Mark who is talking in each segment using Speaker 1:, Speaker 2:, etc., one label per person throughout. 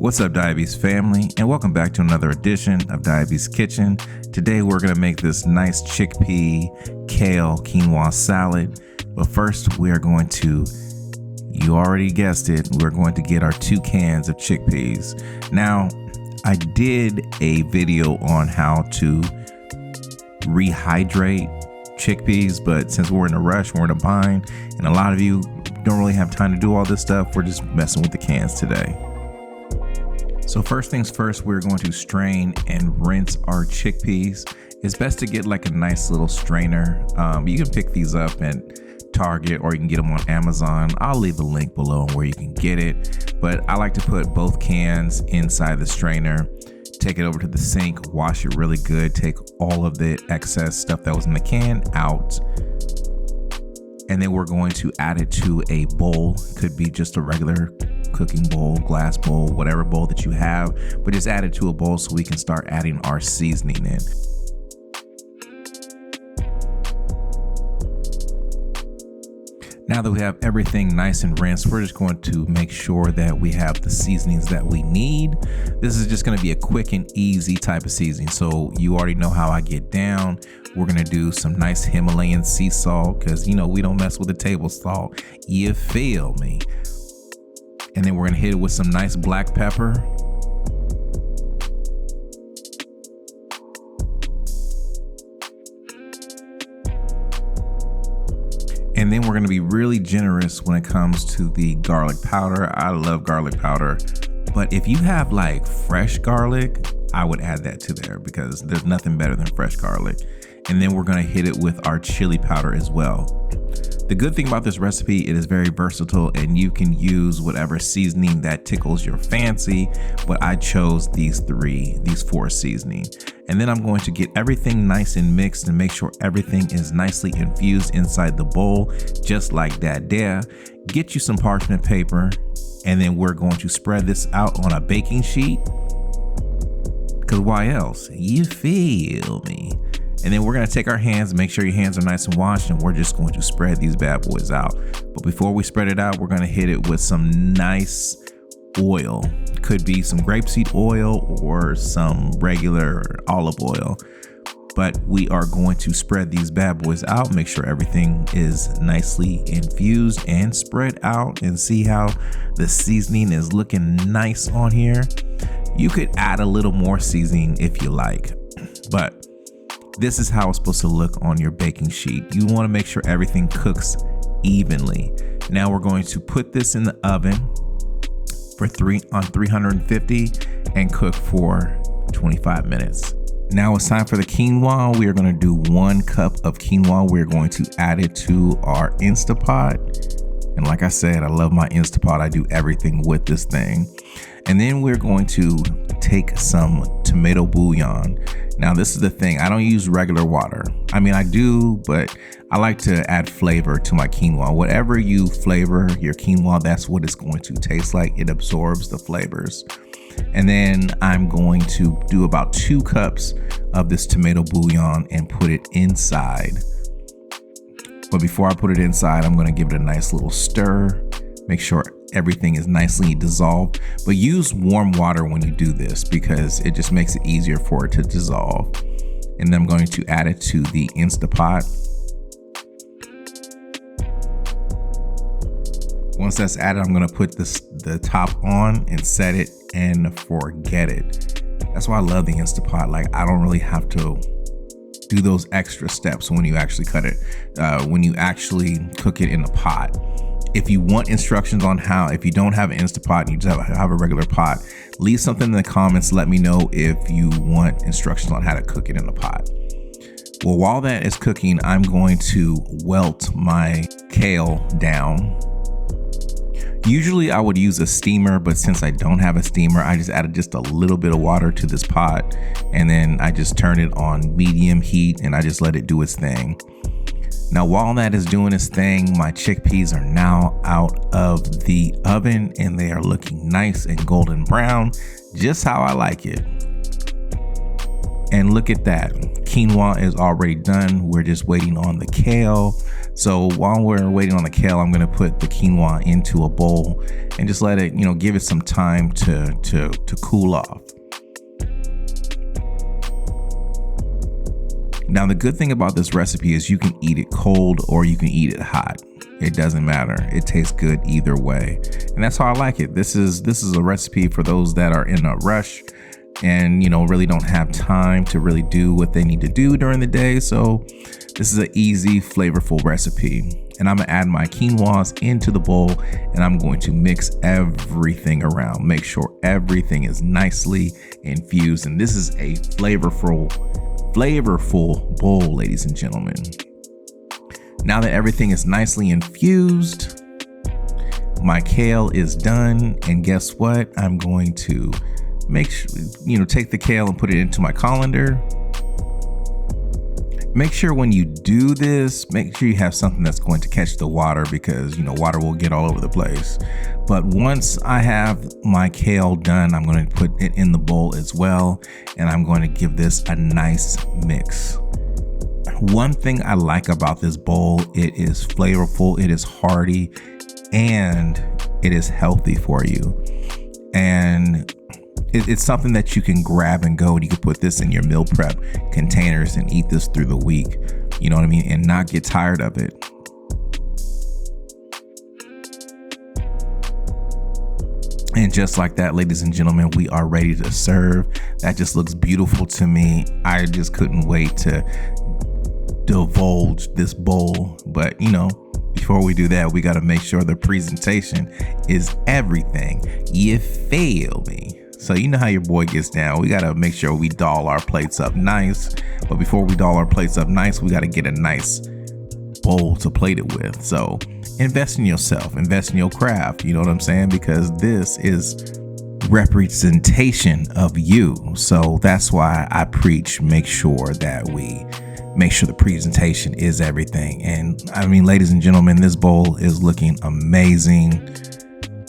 Speaker 1: What's up, Diabetes family, and welcome back to another edition of Diabetes Kitchen. Today we're going to make this nice chickpea kale quinoa salad. But first we are going to, you already guessed it, we're going to get our 2 cans of chickpeas. Now, I did a video on how to rehydrate chickpeas, but since we're in a rush, we're in a bind, and a lot of you don't really have time to do all this stuff, we're just messing with the cans today. So first things first, we're going to strain and rinse our chickpeas. It's best to get like a nice little strainer. You can pick these up at Target or you can get them on Amazon. I'll leave a link below where you can get it. But I like to put both cans inside the strainer, take it over to the sink, wash it really good, take all of the excess stuff that was in the can out. And then we're going to add it to a bowl. Could be just a regular cooking bowl, glass bowl, whatever bowl that you have, but just add it to a bowl so we can start adding our seasoning in. Now that we have everything nice and rinsed, we're just going to make sure that we have the seasonings that we need. This is just going to be a quick and easy type of seasoning. So you already know how I get down. We're going to do some nice Himalayan sea salt because, you know, we don't mess with the table salt. You feel me? And then we're going to hit it with some nice black pepper. And then we're going to be really generous when it comes to the garlic powder. I love garlic powder, but if you have like fresh garlic, I would add that to there because there's nothing better than fresh garlic. And then we're going to hit it with our chili powder as well. The good thing about this recipe, it is very versatile and you can use whatever seasoning that tickles your fancy, but I chose these 4 seasoning. And then I'm going to get everything nice and mixed and make sure everything is nicely infused inside the bowl, just like that there. Get you some parchment paper, and then we're going to spread this out on a baking sheet, because why else? You feel me? And then we're going to take our hands, make sure your hands are nice and washed, and we're just going to spread these bad boys out. But before we spread it out, we're going to hit it with some nice oil. Could be some grapeseed oil or some regular olive oil. But we are going to spread these bad boys out, make sure everything is nicely infused and spread out, and see how the seasoning is looking nice on here. You could add a little more seasoning if you like, but this is how it's supposed to look on your baking sheet. You want to make sure everything cooks evenly. Now we're going to put this in the oven for 350 and cook for 25 minutes. Now it's time for the quinoa. We are going to do 1 cup of quinoa. We're going to add it to our Instapot. And like I said, I love my Instapot. I do everything with this thing. And then we're going to take some tomato bouillon. Now this is the thing, I don't use regular water. I mean, I do, but I like to add flavor to my quinoa. Whatever you flavor your quinoa, that's what it's going to taste like. It absorbs the flavors. And then I'm going to do about 2 cups of this tomato bouillon and put it inside. But before I put it inside, I'm going to give it a nice little stir. Make sure everything is nicely dissolved, but use warm water when you do this because it just makes it easier for it to dissolve. And then I'm going to add it to the Instapot. Once that's added, I'm going to put the top on and set it and forget it. That's why I love the Instapot. Like, I don't really have to do those extra steps when you actually cut it, when you actually cook it in the pot. If you want instructions on how, if you don't have an Instapot and you just have a regular pot, leave something in the comments. Let me know if you want instructions on how to cook it in the pot. Well, while that is cooking, I'm going to wilt my kale down. Usually I would use a steamer, but since I don't have a steamer, I just added just a little bit of water to this pot, and then I just turn it on medium heat and I just let it do its thing. Now, while that is doing its thing, my chickpeas are now out of the oven and they are looking nice and golden brown, just how I like it. And look at that, quinoa is already done. We're just waiting on the kale. So while we're waiting on the kale, I'm going to put the quinoa into a bowl and just let it, give it some time to cool off. Now, the good thing about this recipe is you can eat it cold or you can eat it hot. It doesn't matter. It tastes good either way. And that's how I like it. This is a recipe for those that are in a rush and, really don't have time to really do what they need to do during the day. So this is an easy, flavorful recipe. And I'm gonna add my quinoas into the bowl and I'm going to mix everything around. Make sure everything is nicely infused. And this is a flavorful bowl, ladies and gentlemen. Now that everything is nicely infused, my kale is done. And guess what? I'm going to take the kale and put it into my colander. Make sure when you do this, make sure you have something that's going to catch the water because, water will get all over the place. But once I have my kale done, I'm going to put it in the bowl as well. And I'm going to give this a nice mix. One thing I like about this bowl, it is flavorful, it is hearty, and it is healthy for you. And it's something that you can grab and go. And you can put this in your meal prep containers and eat this through the week, you know what I mean, and not get tired of it. And just like that, ladies and gentlemen, we are ready to serve. That just looks beautiful to me. I just couldn't wait to divulge this bowl. But, before we do that, we got to make sure the presentation is everything. You feel me? So you know how your boy gets down. We got to make sure we doll our plates up nice. But before we doll our plates up nice, we got to get a nice bowl to plate it with. So invest in yourself, invest in your craft. You know what I'm saying? Because this is representation of you. So that's why I preach, make sure the presentation is everything. And I mean, ladies and gentlemen, this bowl is looking amazing.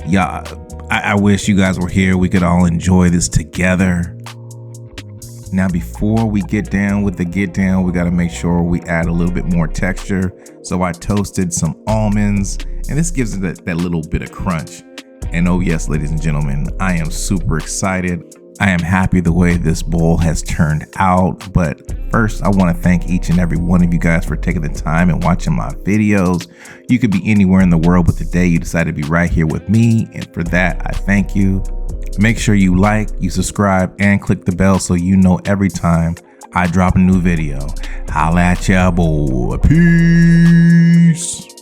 Speaker 1: Yeah, I wish you guys were here. We could all enjoy this together. Now, before we get down with the we got to make sure we add a little bit more texture. So I toasted some almonds and this gives it that little bit of crunch. And oh yes, ladies and gentlemen, I am super excited. I am happy the way this bowl has turned out. But first, I want to thank each and every one of you guys for taking the time and watching my videos. You could be anywhere in the world, but today you decided to be right here with me. And for that, I thank you. Make sure you like, you subscribe, and click the bell so you know every time I drop a new video. Holla at ya, boy. Peace.